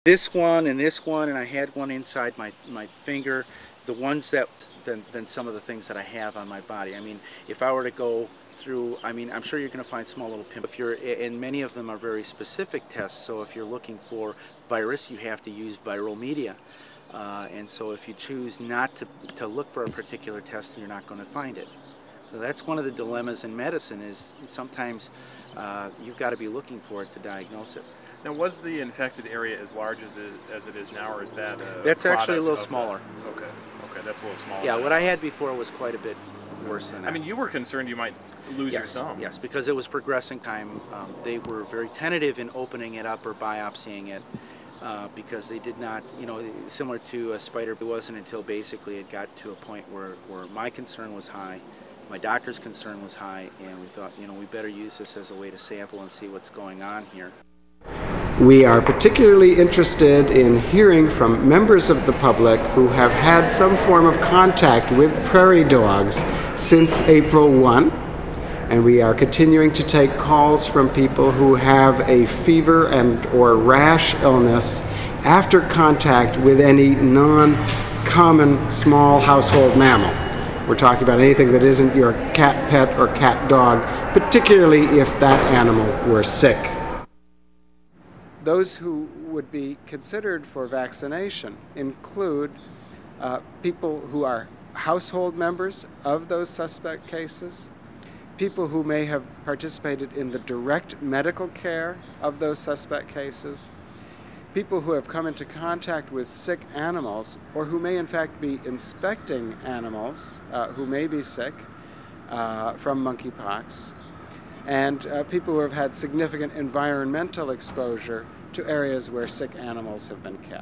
This one and this one, and I had one inside my finger. The ones that, than some of the things that I have on my body. I mean, if I were to go through, I mean, I'm sure you're going to find small little pimples. If you're, and many of them are very specific tests, so if you're looking for virus, you have to use viral media. And so if you choose not to look for a particular test, you're not going to find it. So that's one of the dilemmas in medicine, is sometimes you've got to be looking for it to diagnose it. Now, was the infected area as large as it is now, or is that that's actually a little smaller. Okay, that's a little smaller. Yeah, what I had before was quite a bit worse than that. I mean, you were concerned you might lose your thumb. Yes, because it was progressing time. They were very tentative in opening it up or biopsying it because they did not, you know, similar to a spider, it wasn't until basically it got to a point where my concern was high, my doctor's concern was high, and we thought, you know, we better use this as a way to sample and see what's going on here. We are particularly interested in hearing from members of the public who have had some form of contact with prairie dogs since April 1, and we are continuing to take calls from people who have a fever and or rash illness after contact with any non-common small household mammal. We're talking about anything that isn't your cat pet or cat dog, particularly if that animal were sick. Those who would be considered for vaccination include people who are household members of those suspect cases, people who may have participated in the direct medical care of those suspect cases, people who have come into contact with sick animals or who may in fact be inspecting animals who may be sick from monkeypox, and people who have had significant environmental exposure to areas where sick animals have been kept.